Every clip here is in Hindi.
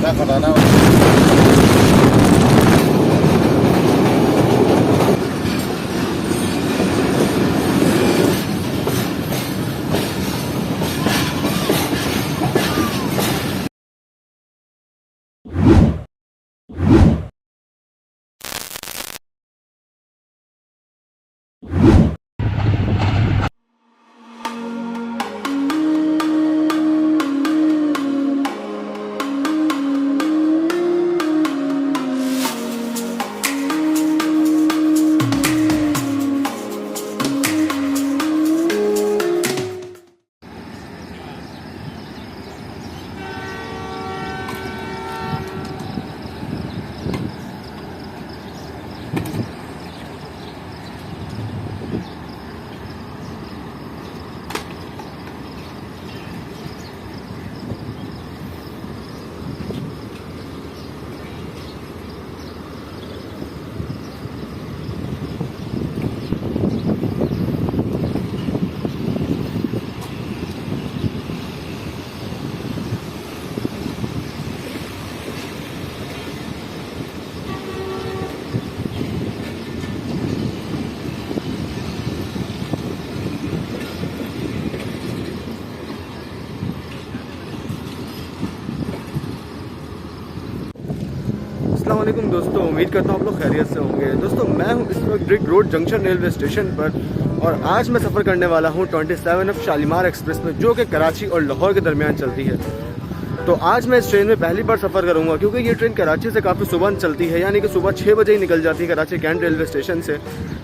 क्या खटाना। अस्सलाम वालेकुम दोस्तों, उम्मीद करता हूँ आप लोग खैरियत से होंगे। दोस्तों मैं हूँ इस वक्त ring road junction railway station पर और आज मैं सफ़र करने वाला हूँ 27F शालीमार एक्सप्रेस में, जो कि कराची और लाहौर के दरमियान चलती है। तो आज मैं इस ट्रेन में पहली बार सफ़र करूँगा क्योंकि ये ट्रेन कराची से काफ़ी सुबह चलती है, यानी कि सुबह 6 बजे ही निकल जाती है कराची कैंट रेलवे स्टेशन से।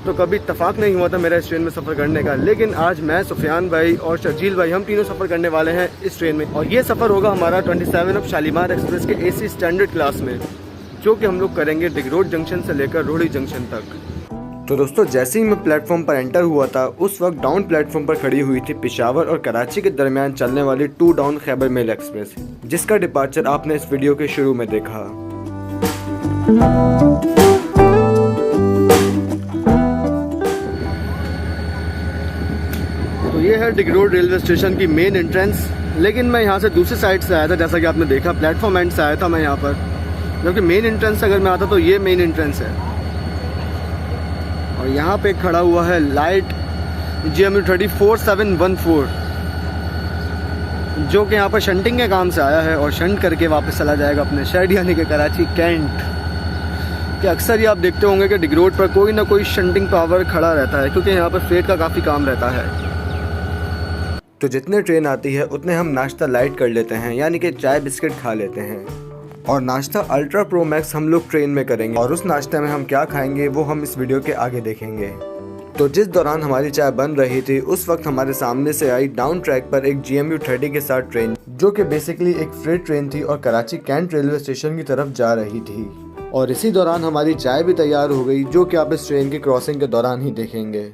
तो कभी इत्तफाक नहीं हुआ था मेरा इस ट्रेन में सफ़र करने का, लेकिन आज मैं, सुफियान भाई और शर्जील भाई, हम तीनों सफ़र करने वाले हैं इस ट्रेन में। और ये सफ़र होगा हमारा 27F शालीमार एक्सप्रेस के AC स्टैंडर्ड क्लास में, जो कि हम लोग करेंगे रिंग रोड जंक्शन से लेकर रोहड़ी जंक्शन तक। तो दोस्तों जैसे ही मैं प्लेटफॉर्म पर एंटर हुआ था, उस वक्त डाउन प्लेटफॉर्म पर खड़ी हुई थी पेशावर और कराची के दरमियान चलने वाली 2 डाउन खैबर मेल एक्सप्रेस, जिसका डिपार्चर आपने इस वीडियो के शुरू में देखा। तो ये है रिंग रोड रेलवे स्टेशन की मेन एंट्रेंस, लेकिन मैं यहाँ से दूसरी साइड से आया था, जैसा कि आपने देखा प्लेटफॉर्म एंड से आया था मैं यहाँ पर, क्योंकि मेन एंट्रेंस से अगर मैं आता तो ये मेन एंट्रेंस है। और यहाँ पे खड़ा हुआ है लाइट GMU 304714, जो कि यहाँ पर शंटिंग के काम से आया है और शंट करके वापस चला जाएगा अपने शहर, यानी कि कराची कैंट। कि अक्सर ये आप देखते होंगे कि रिंग रोड पर कोई ना कोई शंटिंग पावर खड़ा रहता है, क्योंकि यहाँ पर फ्रेट का काफ़ी काम रहता है। तो जितने ट्रेन आती है उतने हम नाश्ता लाइट कर लेते हैं, यानी कि चाय बिस्किट खा लेते हैं। और नाश्ता अल्ट्रा प्रो मैक्स हम लोग ट्रेन में करेंगे, और उस नाश्ते में हम क्या खाएंगे वो हम इस वीडियो के आगे देखेंगे। तो जिस दौरान हमारी चाय बन रही थी, उस वक्त हमारे सामने से आई डाउन ट्रैक पर एक GMU 30 के साथ ट्रेन, जो कि बेसिकली एक फ्रेट ट्रेन थी और कराची कैंट रेलवे स्टेशन की तरफ जा रही थी। और इसी दौरान हमारी चाय भी तैयार हो गई, जो कि आप इस ट्रेन की क्रॉसिंग के दौरान ही देखेंगे।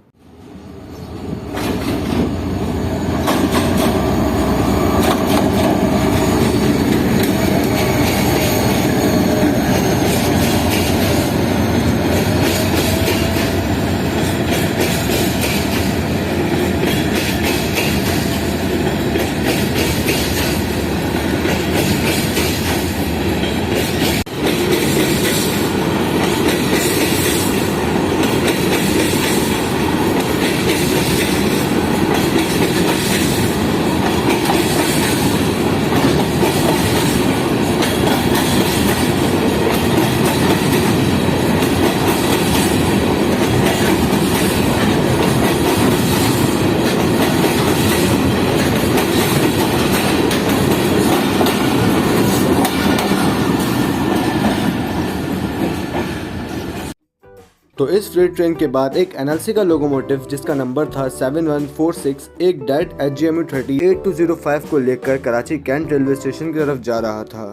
तो इस फ्रेट ट्रेन के बाद एक NLC का लोकोमोटिव, जिसका नंबर था 7146, एक डेट GMU 30 8205 को लेकर कराची कैंट रेलवे स्टेशन की तरफ जा रहा था।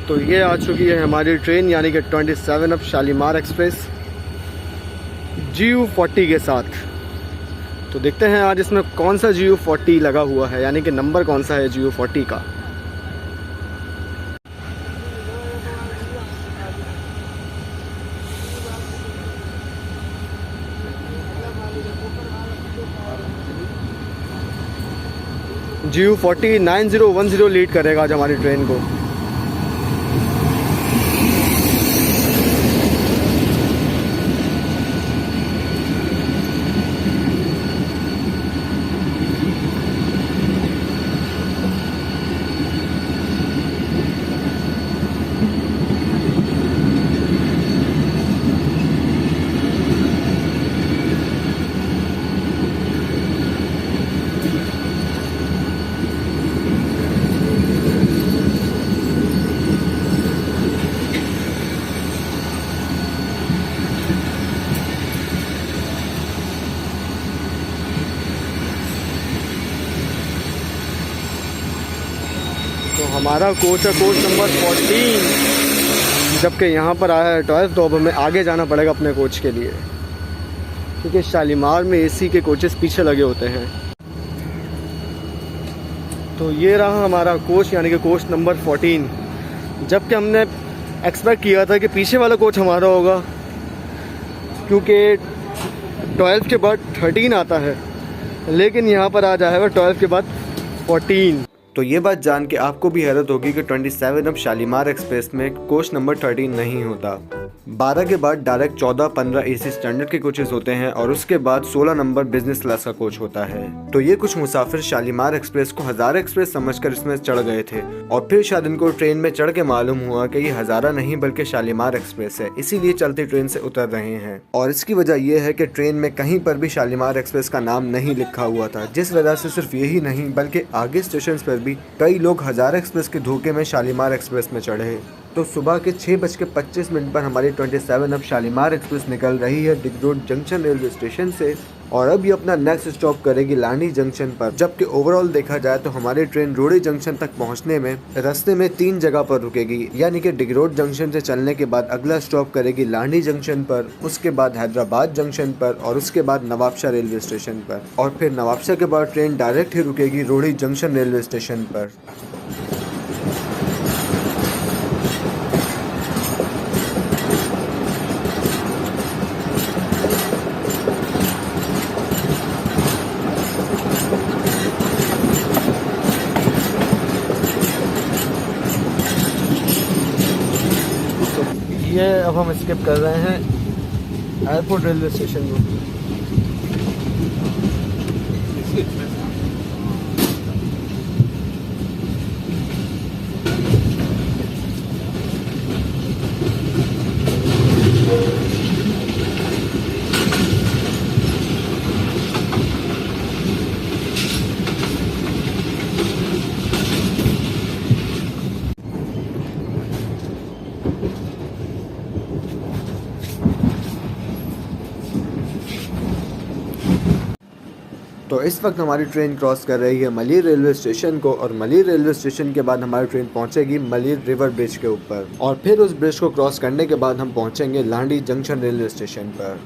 तो ये आ चुकी है हमारी ट्रेन, यानी कि 27 अब शालीमार एक्सप्रेस GU40 के साथ। तो देखते हैं आज इसमें कौन सा GU40 लगा हुआ है, यानी कि नंबर कौन सा है GU40 का। GU40 9010 लीड करेगा आज हमारी ट्रेन को। तो हमारा कोच है कोच नंबर 14, जबकि यहाँ पर आया है 12। तो अब हमें आगे जाना पड़ेगा अपने कोच के लिए, क्योंकि शालीमार में AC के कोचेस पीछे लगे होते हैं। तो ये रहा हमारा कोच, यानी कि कोच नंबर 14, जबकि हमने एक्सपेक्ट किया था कि पीछे वाला कोच हमारा होगा, क्योंकि 12 के बाद 13 आता है, लेकिन यहाँ पर आ जाएगा 12 के बाद 14। तो ये बात जान के आपको भी हैरत होगी कि 27 अब शालीमार एक्सप्रेस में कोच नंबर 13 नहीं होता। 12 के बाद डायरेक्ट 14-15 AC स्टैंडर्ड के कोचेस होते हैं और उसके बाद 16 नंबर बिजनेस क्लास का कोच होता है। तो ये कुछ मुसाफिर शालीमार एक्सप्रेस को हज़ारा एक्सप्रेस समझकर इसमें चढ़ गए थे, और फिर शायद इनको ट्रेन में चढ़ के मालूम हुआ कि ये हज़ारा नहीं बल्कि शालीमार एक्सप्रेस है, इसीलिए चलती ट्रेन से उतर रहे हैं। और इसकी वजह यह है कि ट्रेन में कहीं पर भी शालीमार एक्सप्रेस का नाम नहीं लिखा हुआ था, जिस वजह से सिर्फ यही नहीं बल्कि आगे स्टेशन पर भी कई लोग हज़ारा एक्सप्रेस के धोखे में शालीमार एक्सप्रेस में चढ़े। तो सुबह के 6:25 पर हमारी 27 अब शालीमार एक्सप्रेस निकल रही है डिगरोड जंक्शन रेलवे स्टेशन से, और अब ये अपना नेक्स्ट स्टॉप करेगी लानी जंक्शन पर। जबकि ओवरऑल देखा जाए तो हमारी ट्रेन रोड़ी जंक्शन तक पहुंचने में रास्ते में 3 जगह पर रुकेगी, यानी कि डिगरोड जंक्शन से चलने के बाद अगला स्टॉप करेगी लानी जंक्शन पर, उसके बाद हैदराबाद जंक्शन पर, और उसके बाद नवाबशाह रेलवे स्टेशन पर, और फिर नवाबशाह के बाद ट्रेन डायरेक्ट ही रुकेगी रोड़ी जंक्शन रेलवे स्टेशन पर। ये अब हम स्किप कर रहे हैं एयरपोर्ट रेलवे स्टेशन को। तो इस वक्त हमारी ट्रेन क्रॉस कर रही है मलीर रेलवे स्टेशन को, और मलीर रेलवे स्टेशन के बाद हमारी ट्रेन पहुंचेगी मलीर रिवर ब्रिज के ऊपर, और फिर उस ब्रिज को क्रॉस करने के बाद हम पहुंचेंगे लांडी जंक्शन रेलवे स्टेशन पर।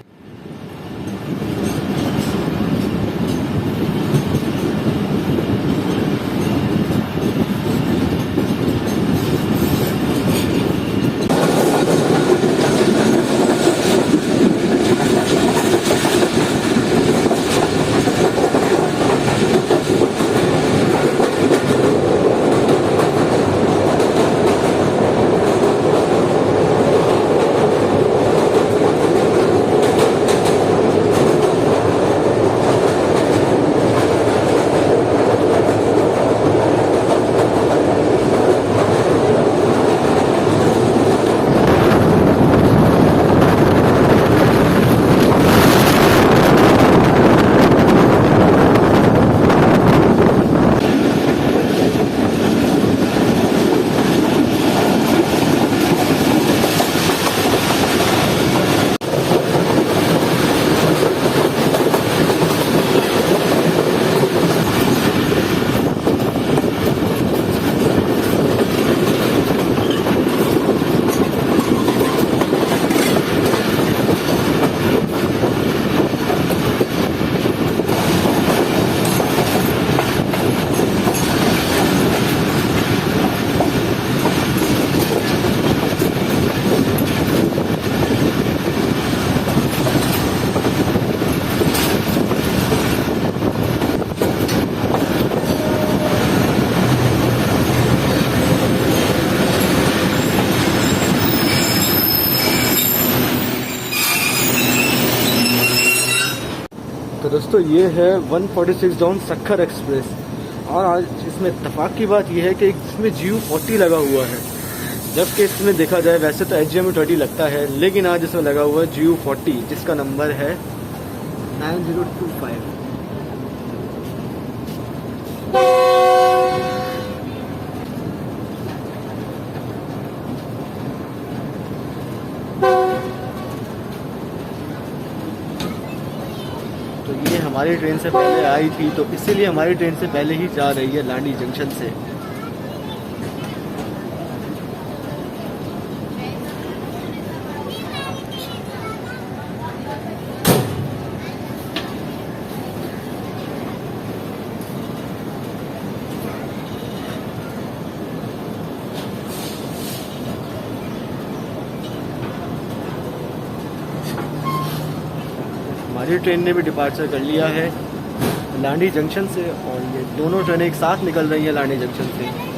तो दोस्तों ये है 146 डाउन सक्खर एक्सप्रेस। और आज इसमें इत्तेफाक की बात यह है कि इसमें GU40 लगा हुआ है, जबकि इसमें देखा जाए वैसे तो HGMU30 लगता है, लेकिन आज इसमें लगा हुआ है GU40 जिसका नंबर है 9025। तो ये हमारी ट्रेन से पहले आई थी, तो इसीलिए हमारी ट्रेन से पहले ही जा रही है लांडी जंक्शन से। हमारी ट्रेन ने भी डिपार्चर कर लिया है लांडी जंक्शन से, और ये दोनों ट्रेनें एक साथ निकल रही हैं लांडी जंक्शन से।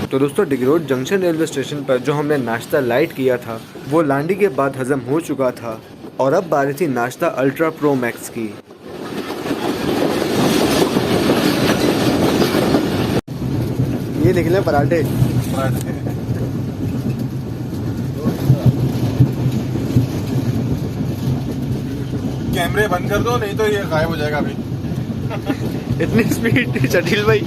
तो दोस्तों डिगरोड जंक्शन रेलवे स्टेशन पर जो हमने नाश्ता लाइट किया था वो लांडी के बाद हजम हो चुका था, और अब बारी थी नाश्ता अल्ट्रा प्रो मैक्स की। ये निकले पराठे। कैमरे बंद कर दो, नहीं तो ये गायब हो जाएगा अभी। इतनी स्पीड चटिल भाई।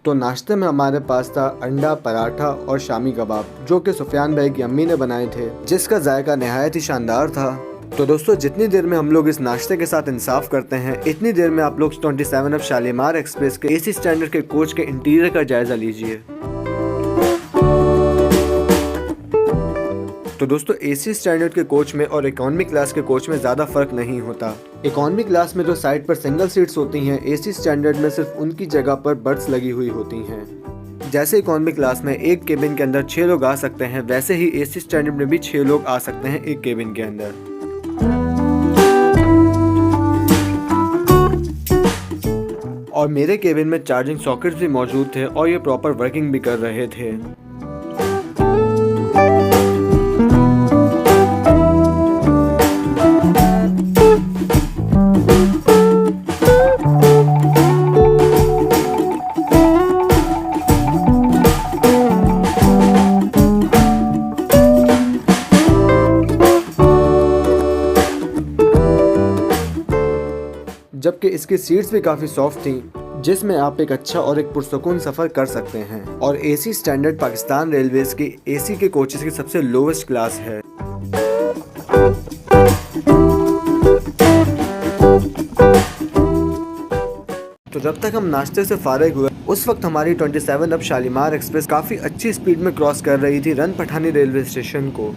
तो नाश्ते में हमारे पास था अंडा पराठा और शामी कबाब, जो कि सुफियान भाई की अम्मी ने बनाए थे, जिसका जायका नहायत ही शानदार था। तो दोस्तों जितनी देर में हम लोग इस नाश्ते के साथ इंसाफ करते हैं, इतनी देर में आप लोग 27 ऑफ शालीमार एक्सप्रेस के AC स्टैंडर्ड के कोच के इंटीरियर का जायजा लीजिए। तो दोस्तों AC स्टैंडर्ड के कोच में और इकोनॉमी क्लास के कोच में ज़्यादा फ़र्क नहीं होता। इकोनॉमी क्लास में जो साइड पर सिंगल सीट्स होती हैं, AC स्टैंडर्ड में सिर्फ उनकी जगह पर बर्थ्स लगी हुई होती हैं। जैसे इकोनॉमी क्लास में एक केबिन के अंदर 6 लोग आ सकते हैं, वैसे ही AC स्टैंडर्ड में भी 6 लोग आ सकते हैं एक केबिन के अंदर। और मेरे केबिन में चार्जिंग सॉकेट्स भी मौजूद थे और ये प्रॉपर वर्किंग भी कर रहे थे। जबकि इसकी सीट्स भी काफ़ी सॉफ्ट थी, जिसमें आप एक अच्छा और एक पुरसकून सफ़र कर सकते हैं। और AC स्टैंडर्ड पाकिस्तान रेलवेज की AC के कोचेस की सबसे लोवेस्ट क्लास है। तो जब तक हम नाश्ते से फारिग हुए, उस वक्त हमारी 27 अब शालीमार एक्सप्रेस काफ़ी अच्छी स्पीड में क्रॉस कर रही थी रन पठानी रेलवे स्टेशन को।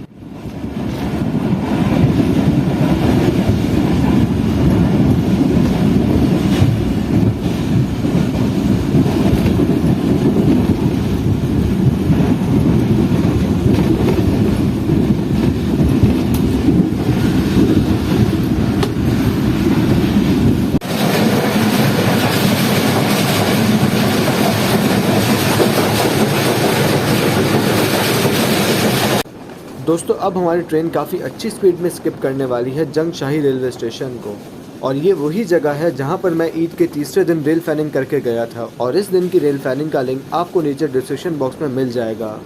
दोस्तों अब हमारी ट्रेन काफ़ी अच्छी स्पीड में स्किप करने वाली है जंगशाही रेलवे स्टेशन को, और ये वही जगह है जहां पर मैं ईद के तीसरे दिन रेल फैनिंग करके गया था, और इस दिन की रेल फैनिंग का लिंक आपको नीचे डिस्क्रिप्शन बॉक्स में मिल जाएगा।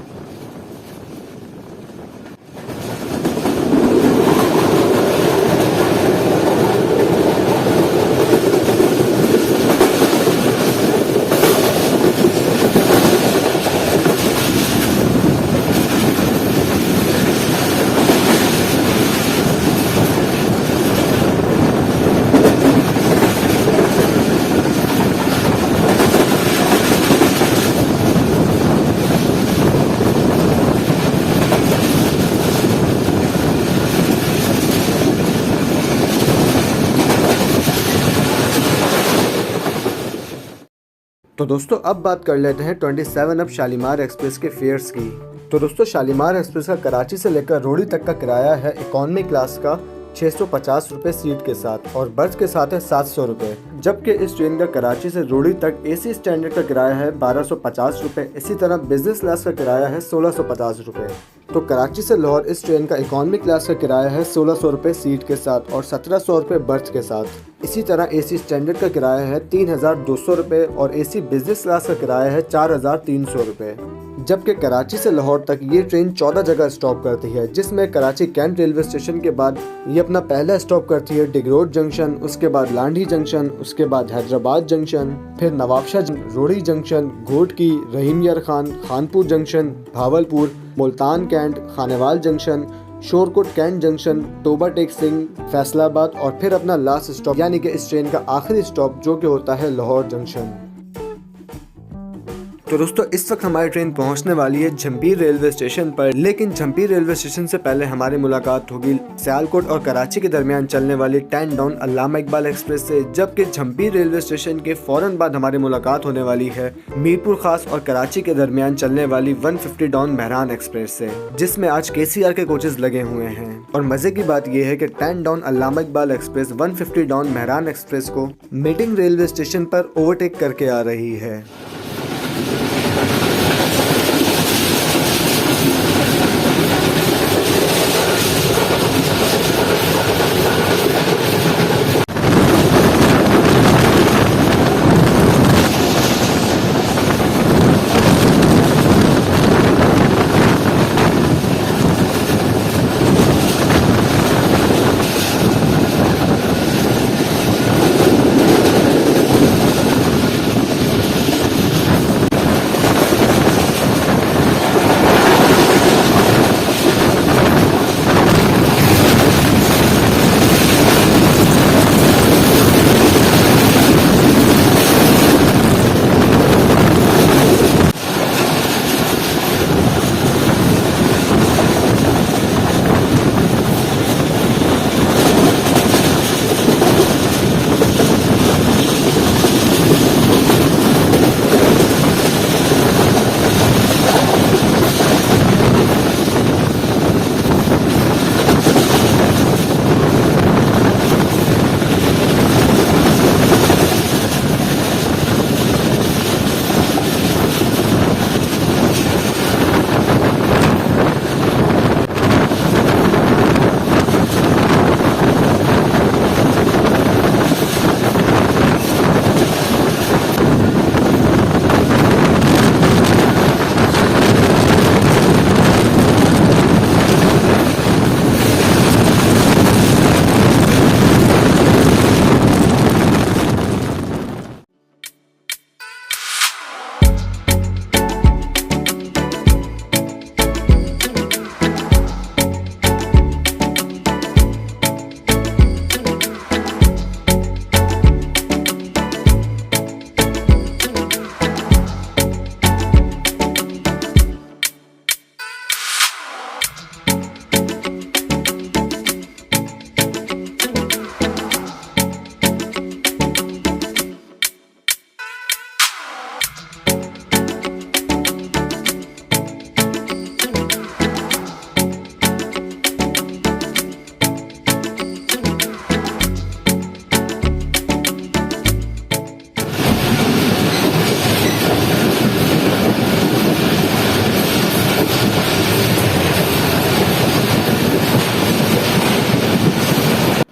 तो दोस्तों अब बात कर लेते हैं 27 अब शालीमार एक्सप्रेस के फेयर्स की। तो दोस्तों शालीमार एक्सप्रेस का कराची से लेकर रोहड़ी तक का किराया है इकोनॉमी क्लास का 650 रुपये सीट के साथ, और बर्थ के साथ है 700 रुपये, जबकि इस ट्रेन का कराची से रोहड़ी तक एसी स्टैंडर्ड का किराया है 1250 रुपये। इसी तरह बिजनेस क्लास का किराया है 1650 रुपये। तो कराची से लाहौर इस ट्रेन का इकोनॉमी क्लास का किराया है 1600 रुपये सीट के साथ और 1700 रुपये बर्थ के साथ। इसी तरह एसी स्टैंडर्ड का किराया है 3200 रुपये और एसी बिजनेस क्लास का किराया है 4300 रुपये। जबकि कराची से लाहौर तक ये ट्रेन 14 जगह स्टॉप करती है, जिसमें कराची कैंट रेलवे स्टेशन के बाद ये अपना पहला स्टॉप करती है डिगरोड जंक्शन, उसके बाद लांडी जंक्शन, उसके बाद हैदराबाद जंक्शन, फिर Nawabshah Rohri junction, Ghotki, Rahim Yar Khan, Khanpur junction, Bahawalpur, Multan cantt, Khanewal junction, Shorkot cantt junction, Toba Tek Singh, Faisalabad और फिर अपना लास्ट स्टॉप यानी कि इस ट्रेन का आखिरी स्टॉप जो कि होता है लाहौर जंक्शन। तो दोस्तों इस वक्त हमारी ट्रेन पहुंचने वाली है झंपीर रेलवे स्टेशन पर, लेकिन झंपीर रेलवे स्टेशन से पहले हमारी मुलाकात होगी सियालकोट और कराची के दरमियान चलने वाली 10 डाउन अल्लामा इकबाल एक्सप्रेस से, जबकि झंपीर रेलवे स्टेशन के फौरन बाद हमारी मुलाकात होने वाली है मीरपुर खास और कराची के दरमियान चलने वाली 150 डाउन मेहरान एक्सप्रेस से, जिसमें आज KCR के कोचेज लगे हुए हैं। और मजे की बात यह है कि 10 down Allama Iqbal express 150 down Mehran express को मीटिंग रेलवे स्टेशन पर ओवरटेक करके आ रही है।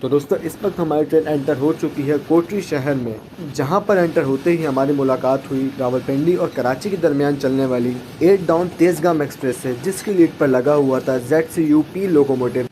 तो दोस्तों इस वक्त हमारी ट्रेन एंटर हो चुकी है कोटरी शहर में, जहां पर एंटर होते ही हमारी मुलाकात हुई रावलपिंडी और कराची के दरमियान चलने वाली 8 डाउन तेजगाम एक्सप्रेस से, जिसकी लीड पर लगा हुआ था ZCUP लोकोमोटिव।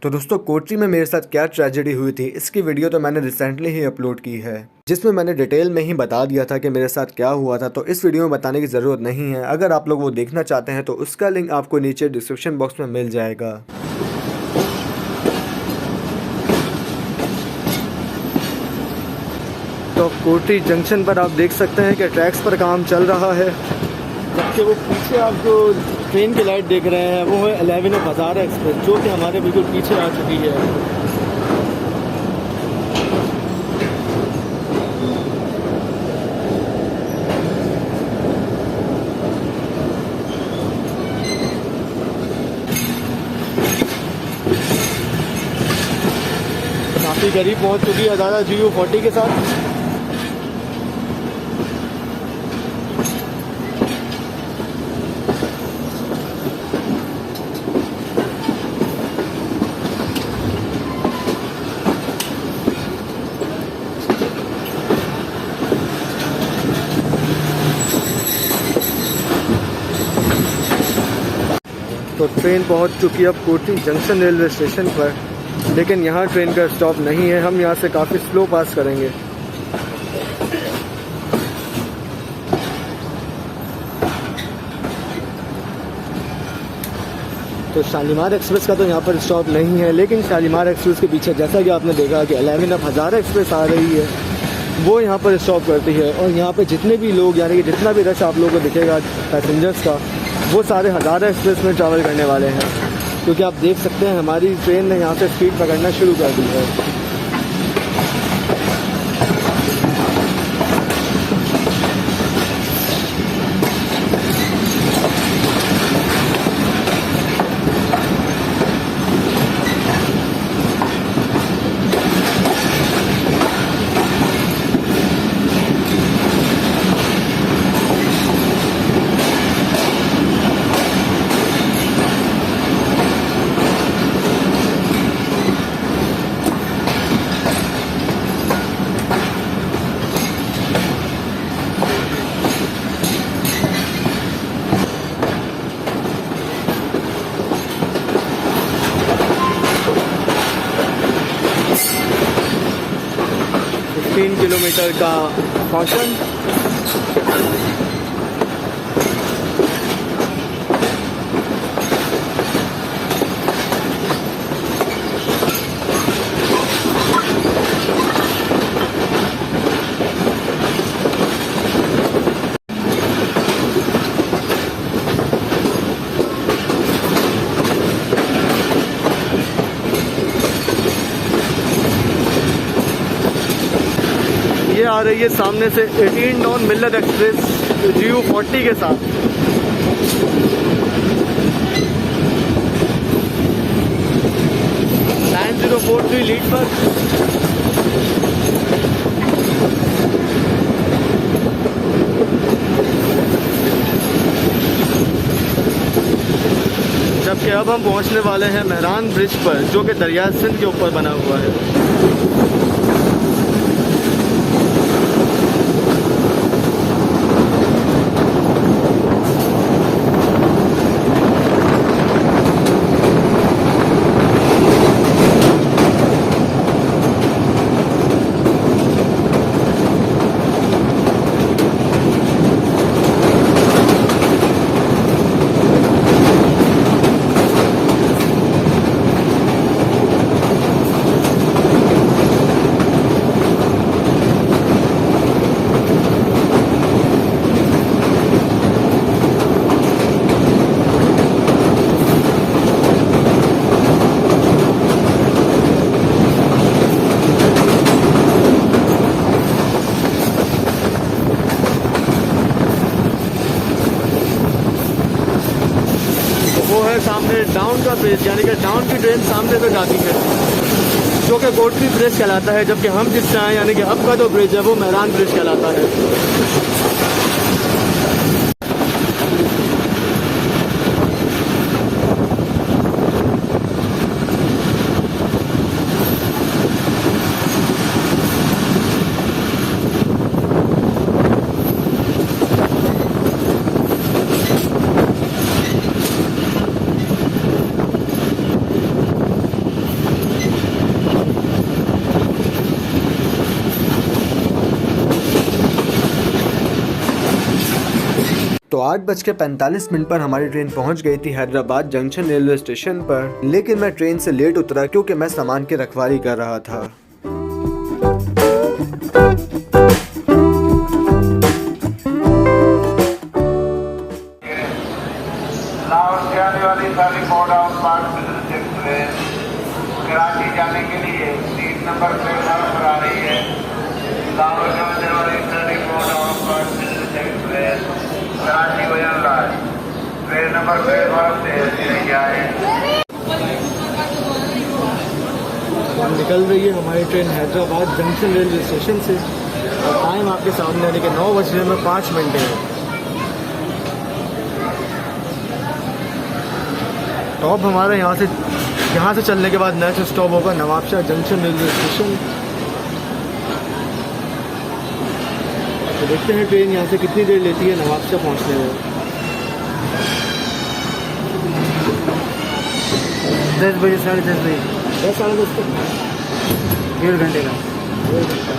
तो दोस्तों कोटरी में मेरे साथ क्या ट्रेजेडी हुई थी, इसकी वीडियो तो मैंने रिसेंटली ही अपलोड की है, जिसमें मैंने डिटेल में ही बता दिया था कि मेरे साथ क्या हुआ था। तो इस वीडियो में बताने की ज़रूरत नहीं है। अगर आप लोग वो देखना चाहते हैं तो उसका लिंक आपको नीचे डिस्क्रिप्शन बॉक्स में मिल जाएगा। तो कोटरी जंक्शन पर आप देख सकते हैं कि ट्रैक्स पर काम चल रहा है, जबकि वो पीछे आप जो ट्रेन की लाइट देख रहे हैं वो है 11 हज़ार एक्सप्रेस, जो कि हमारे बिल्कुल पीछे आ चुकी है। काफ़ी करीब पहुंच चुकी है दादा GU40 के साथ। तो ट्रेन पहुंच चुकी है अब कोटरी जंक्शन रेलवे स्टेशन पर, लेकिन यहाँ ट्रेन का स्टॉप नहीं है। हम यहाँ से काफ़ी स्लो पास करेंगे। तो शालीमार एक्सप्रेस का तो यहाँ पर स्टॉप नहीं है, लेकिन शालीमार एक्सप्रेस के पीछे जैसा कि आपने देखा कि 11 हज़ार एक्सप्रेस आ रही है, वो यहाँ पर स्टॉप करती है। और यहाँ पे जितने भी लोग, यानी कि जितना भी रश आप लोगों को दिखेगा पैसेंजर्स का, वो सारे हज़ार एक्सप्रेस में ट्रैवल करने वाले हैं, क्योंकि आप देख सकते हैं हमारी ट्रेन ने यहाँ से स्पीड पकड़ना शुरू कर दी है। किलोमीटर का फंक्शन। ये आ रही है सामने से 18 डाउन मिल्लत एक्सप्रेस GU40 के साथ। (9043) लीड पर। जबकि अब हम पहुंचने वाले हैं मेहरान ब्रिज पर, जो कि दरिया सिंध के ऊपर बना हुआ है। है डाउन का ब्रिज, यानी कि डाउन की ट्रेन सामने तक आती है जो कि कोटली ब्रिज कहलाता है, जबकि हम जिस से आए यानी कि अब का जो ब्रिज है वो मेहरान ब्रिज कहलाता है। तो 8:45 पर हमारी ट्रेन पहुंच गई थी हैदराबाद जंक्शन रेलवे स्टेशन पर, लेकिन मैं ट्रेन से लेट उतरा क्योंकि मैं सामान की रखवाली कर रहा था। कराची जाने के लिए 3 नंबर प्लेटफॉर्म पर आ रही है। लाहौर जाने वाली कराची वजनराज ट्रेन नंबर प्लेटफॉर्म से नहीं आए। निकल रही है हमारी train Hyderabad junction railway station से और टाइम आपके सामने यानी कि 9:05 है। स्टॉप हमारा यहाँ से चलने के बाद नेक्स्ट स्टॉप होगा नवाबशाह जंक्शन रेलवे स्टेशन। तो देखते हैं ट्रेन यहाँ से कितनी देर लेती है नवाबशाह पहुँचने में। 10 बजे 10:30 बजे 10 साढ़े 10 तक 1.5 घंटे का 1 घंटा।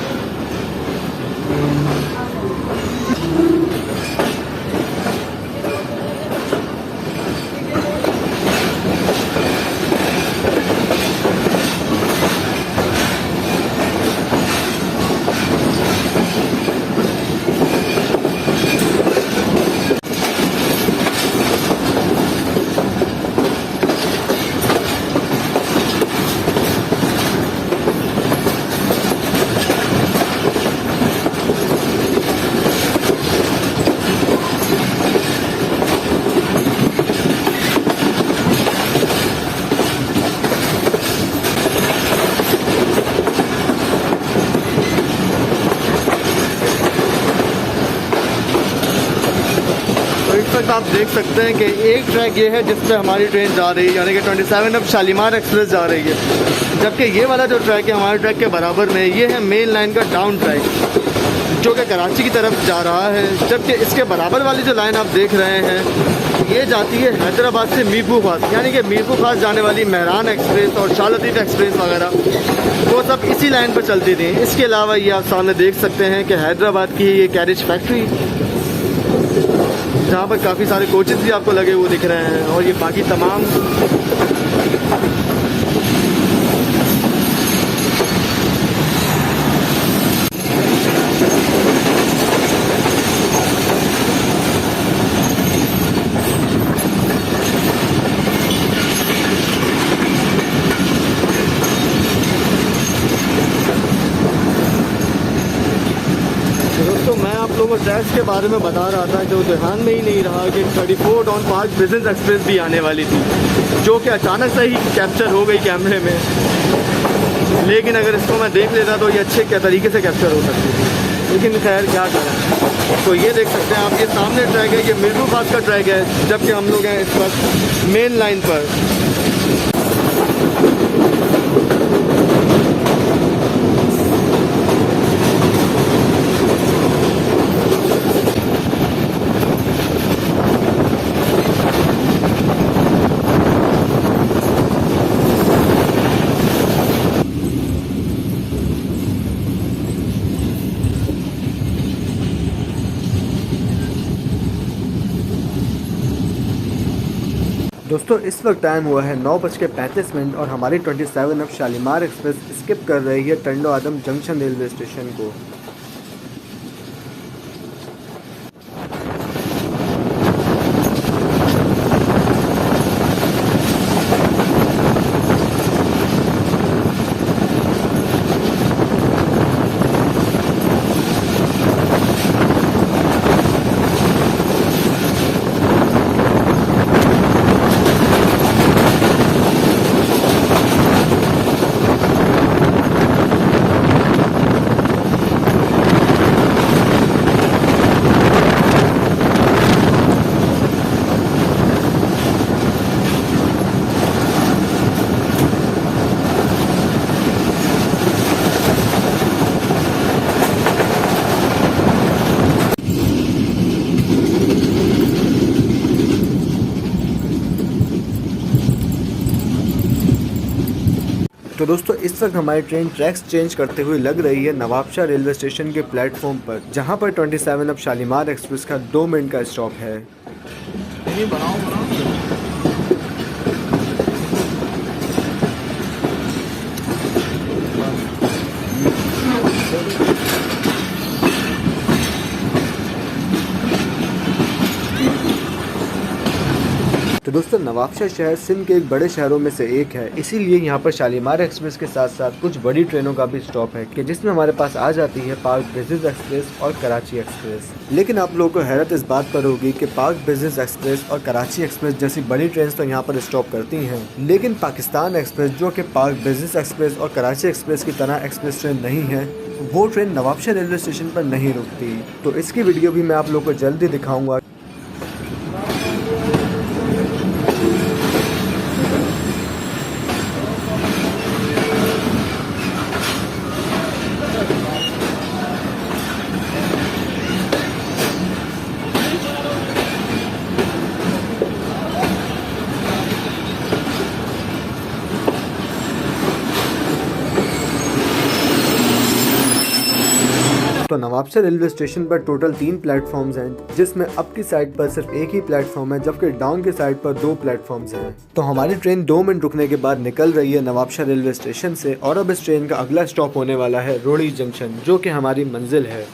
आप देख सकते हैं कि एक ट्रैक ये है जिस पे हमारी ट्रेन जा रही है, यानी कि 27 अब शालीमार एक्सप्रेस जा रही है, जबकि ये वाला जो ट्रैक है हमारे ट्रैक के बराबर में ये है मेन लाइन का डाउन ट्रैक जो कि कराची की तरफ जा रहा है। जबकि इसके बराबर वाली जो लाइन आप देख रहे हैं ये जाती है हैदराबाद से मीरपुर खास, यानी कि मीरपुर खास जाने वाली मेहरान एक्सप्रेस और शाह लतीफ़ एक्सप्रेस वगैरह वो सब इसी लाइन पर चलती थी। इसके अलावा ये आप सामने देख सकते हैं कि हैदराबाद की ये कैरेज फैक्ट्री जहाँ पर काफ़ी सारे कोचेस भी आपको लगे हुए दिख रहे हैं और ये बाकी तमाम ट्रैक्स के बारे में बता रहा था जो ध्यान में ही नहीं रहा कि 34 डाउन पार्क बिजनेस एक्सप्रेस भी आने वाली थी जो कि अचानक से ही कैप्चर हो गई कैमरे में, लेकिन अगर इसको मैं देख लेता तो ये अच्छे तरीके से कैप्चर हो सकती थी, लेकिन खैर क्या करें। तो ये देख सकते हैं आप, ये सामने ट्रैक है, ये मीरपुर खास का ट्रैक है, जबकि हम लोग हैं इस वक्त मेन लाइन पर। दोस्तों इस वक्त टाइम हुआ है 9:35 और हमारी 27 अब शालीमार एक्सप्रेस स्किप कर रही है टंडो आदम जंक्शन रेलवे स्टेशन को। तो दोस्तों इस वक्त हमारी ट्रेन ट्रैक्स चेंज करते हुए लग रही है नवाबशाह रेलवे स्टेशन के प्लेटफॉर्म पर, जहां पर 27 अब शालीमार एक्सप्रेस का 2 मिनट का स्टॉप है। तो दोस्तों नवाबशाह शहर सिंध के एक बड़े शहरों में से एक है, इसीलिए यहाँ पर शालीमार एक्सप्रेस के साथ साथ कुछ बड़ी ट्रेनों का भी स्टॉप है कि जिसमें हमारे पास आ जाती है पाक बिजनेस एक्सप्रेस और कराची एक्सप्रेस। लेकिन आप लोगों को हैरत इस बात पर होगी कि पाक बिजनेस एक्सप्रेस और कराची एक्सप्रेस जैसी बड़ी ट्रेन तो यहाँ पर स्टॉप करती हैं, लेकिन पाकिस्तान एक्सप्रेस जो कि पाक बिजनेस एक्सप्रेस और कराची एक्सप्रेस की तरह एक्सप्रेस ट्रेन नहीं है, वो ट्रेन नवाबशाह रेलवे स्टेशन पर नहीं रुकती। तो इसकी वीडियो भी मैं आप लोगों को जल्दी दिखाऊंगा। तो नवाबशाह रेलवे स्टेशन पर टोटल 3 प्लेटफॉर्म्स हैं, जिसमें अप की साइड पर सिर्फ एक ही प्लेटफॉर्म है, जबकि डाउन की साइड पर 2 प्लेटफॉर्म्स हैं। तो हमारी ट्रेन 2 मिनट रुकने के बाद निकल रही है नवाबशाह रेलवे स्टेशन से, और अब इस ट्रेन का अगला स्टॉप होने वाला है रोड़ी जंक्शन, जो कि हमारी मंजिल है।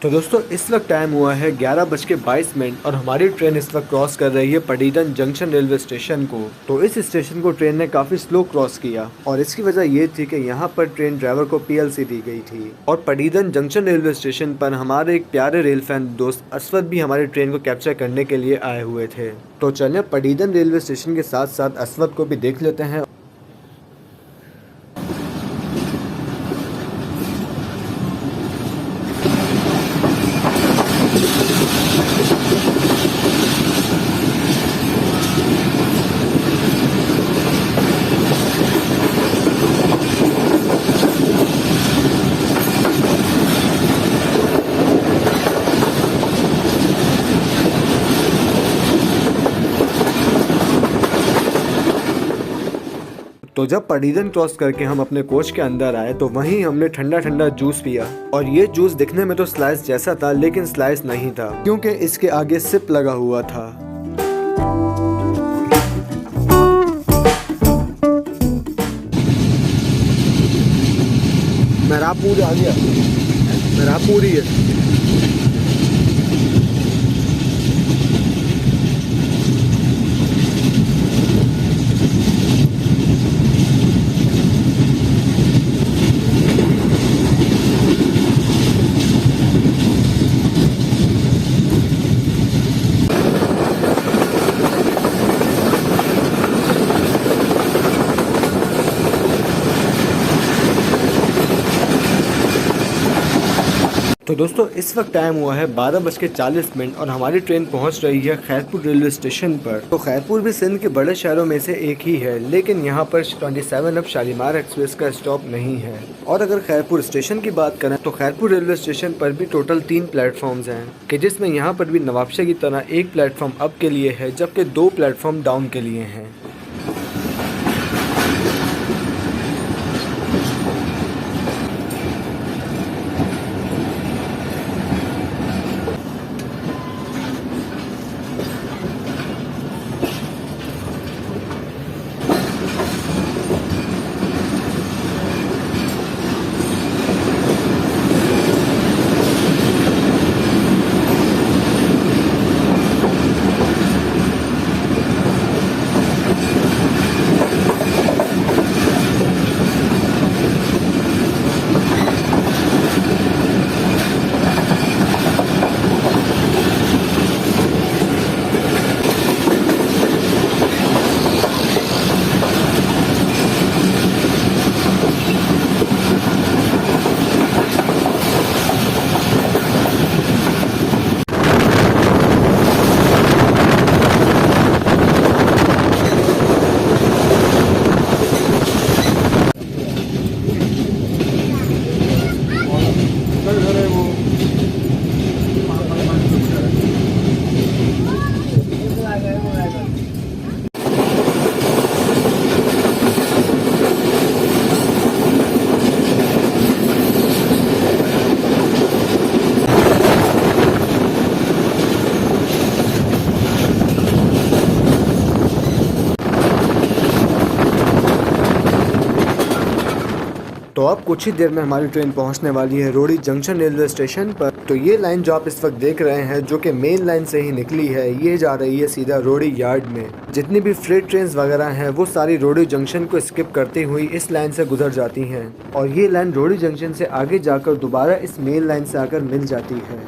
तो दोस्तों इस वक्त टाइम हुआ है 11:22 और हमारी ट्रेन इस वक्त क्रॉस कर रही है पडीदन जंक्शन रेलवे स्टेशन को। तो इस स्टेशन को ट्रेन ने काफ़ी स्लो क्रॉस किया, और इसकी वजह ये थी कि यहाँ पर ट्रेन ड्राइवर को पीएलसी दी गई थी। और पडीदन जंक्शन रेलवे स्टेशन पर हमारे एक प्यारे रेल फैन दोस्त असवद भी हमारी ट्रेन को कैप्चर करने के लिए आए हुए थे। तो चलिए पडीदन रेलवे स्टेशन के साथ साथ असवद को भी देख लेते हैं। तो जब पडीदन क्रॉस करके हम अपने कोच के अंदर आए, तो वहीं हमने ठंडा ठंडा जूस पिया, और ये जूस दिखने में तो स्लाइस जैसा था, लेकिन स्लाइस नहीं था, क्योंकि इसके आगे सिप लगा हुआ था। मेरा पूरी आ गया, मेरा पूरी है। तो दोस्तों इस वक्त टाइम हुआ है 12:40 और हमारी ट्रेन पहुंच रही है खैरपुर रेलवे स्टेशन पर। तो खैरपुर भी सिंध के बड़े शहरों में से एक ही है, लेकिन यहां पर 27 अब शालीमार एक्सप्रेस का स्टॉप नहीं है। और अगर खैरपुर स्टेशन की बात करें तो खैरपुर रेलवे स्टेशन पर भी टोटल 3 प्लेटफॉर्म्स हैं, कि जिसमें यहाँ पर भी नवाबशाह की तरह एक प्लेटफॉर्म अप के लिए है, जबकि 2 प्लेटफॉर्म डाउन के लिए हैं। तो अब कुछ ही देर में हमारी ट्रेन पहुंचने वाली है रोड़ी जंक्शन रेलवे स्टेशन पर। तो ये लाइन जो आप इस वक्त देख रहे हैं, जो कि मेन लाइन से ही निकली है, ये जा रही है सीधा रोड़ी यार्ड में। जितनी भी फ्रेट ट्रेन वगैरह हैं वो सारी रोड़ी जंक्शन को स्किप करती हुई इस लाइन से गुजर जाती हैं और ये लाइन रोड़ी जंक्शन से आगे जाकर दोबारा इस मेन लाइन से आकर मिल जाती है।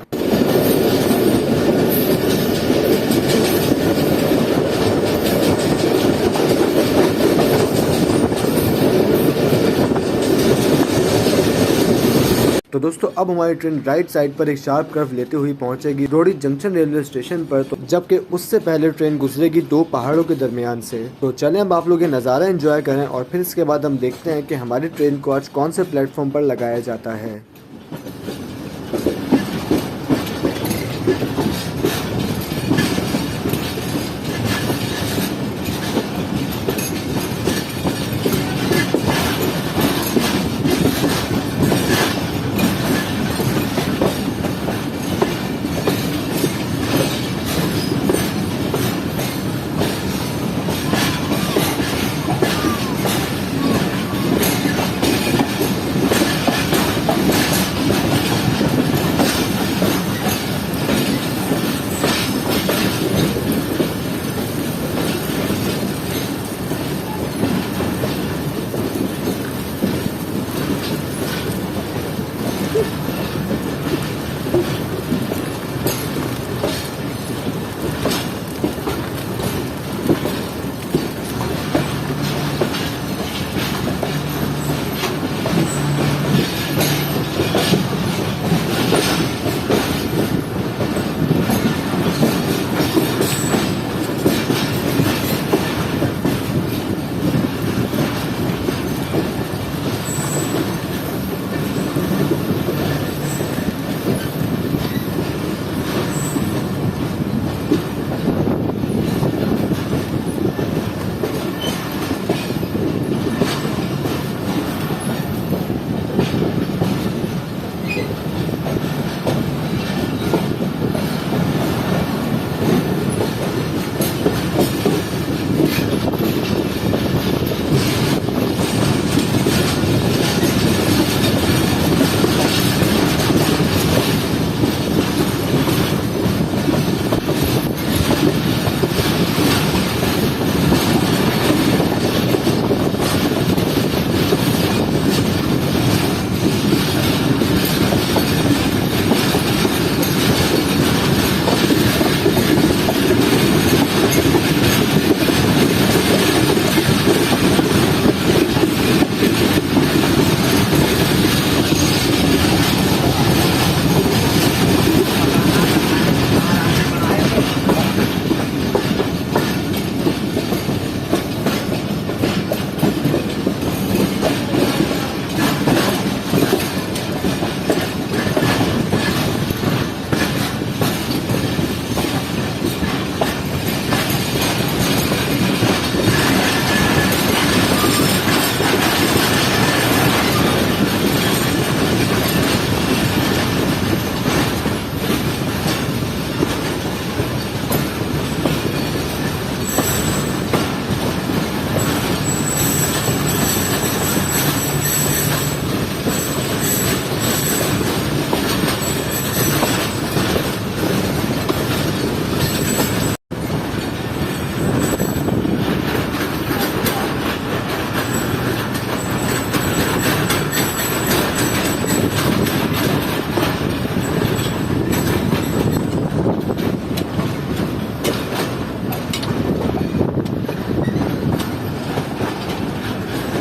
तो दोस्तों अब हमारी ट्रेन राइट साइड पर एक शार्प कर्व लेते हुई पहुंचेगी रोड़ी जंक्शन रेलवे स्टेशन पर, तो जबकि उससे पहले ट्रेन गुजरेगी दो पहाड़ों के दरमियान से। तो चलें अब आप लोग ये नज़ारा एंजॉय करें और फिर इसके बाद हम देखते हैं कि हमारी ट्रेन को आज कौन से प्लेटफॉर्म पर लगाया जाता है।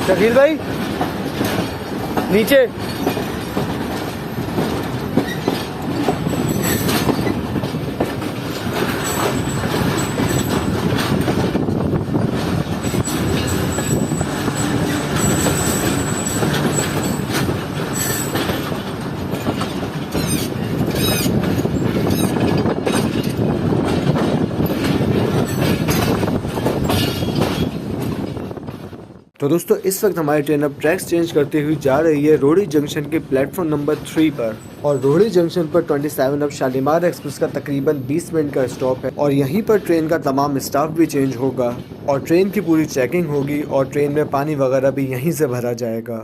शकील भाई नीचे। तो दोस्तों इस वक्त हमारी ट्रेन अब ट्रैक्स चेंज करते हुए जा रही है रोड़ी जंक्शन के प्लेटफॉर्म नंबर 3 पर, और रोड़ी जंक्शन पर 27 अब शालीमार एक्सप्रेस का तकरीबन 20 मिनट का स्टॉप है और यहीं पर ट्रेन का तमाम स्टाफ भी चेंज होगा और ट्रेन की पूरी चेकिंग होगी और ट्रेन में पानी वगैरह भी यहीं से भरा जाएगा।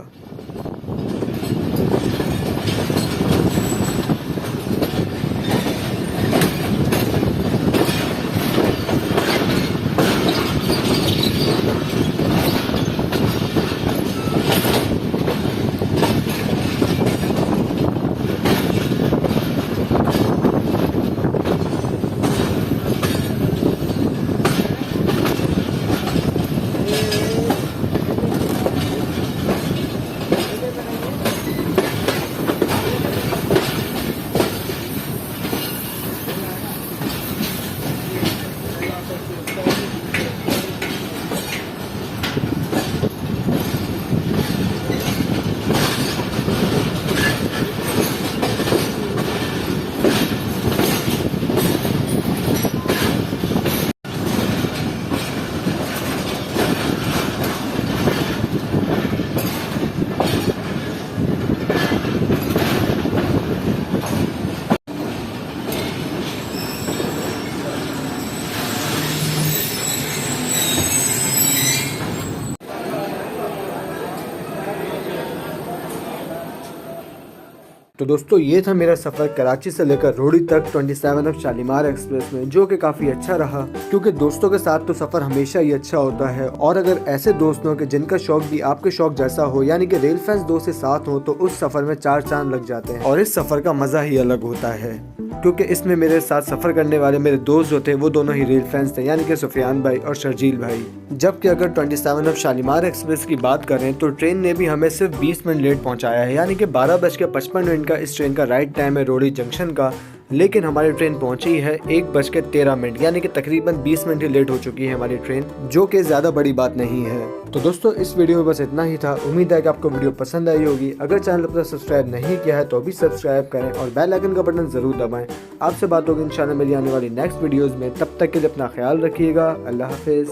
तो दोस्तों ये था मेरा सफ़र कराची से लेकर रोहड़ी तक 27 शालीमार एक्सप्रेस में, जो कि काफ़ी अच्छा रहा क्योंकि दोस्तों के साथ तो सफ़र हमेशा ही अच्छा होता है। और अगर ऐसे दोस्त हो कि जिनका शौक भी आपके शौक जैसा हो, यानी कि रेल फैंस दोस्त से साथ हो, तो उस सफ़र में 4 चांद लग जाते हैं। और इस सफ़र का मज़ा ही अलग होता है क्योंकि इसमें मेरे साथ सफ़र करने वाले मेरे दोस्त जो थे वो दोनों ही रेल फैंस थे, यानी कि सुफियान भाई और शर्जील भाई। जबकि अगर 27 शालीमार एक्सप्रेस की बात करें तो ट्रेन ने भी हमें सिर्फ 20 मिनट लेट पहुंचाया है, यानी कि 12:55 का इस ट्रेन का राइट टाइम है रोहड़ी जंक्शन का। लेकिन हमारी ट्रेन पहुंची है 1:13, यानी कि तकरीबन 20 मिनट ही लेट हो चुकी है हमारी ट्रेन, जो कि ज़्यादा बड़ी बात नहीं है। तो दोस्तों इस वीडियो में बस इतना ही था। उम्मीद है कि आपको वीडियो पसंद आई होगी। अगर चैनल पर सब्सक्राइब नहीं किया है तो अभी सब्सक्राइब करें और बेल आइकन का बटन ज़रूर दबाएं। आपसे बात होगी इंशाल्लाह मेरी आने वाली नेक्स्ट वीडियोज़ में। तब तक के लिए अपना ख्याल रखिएगा। अल्लाह हाफिज़।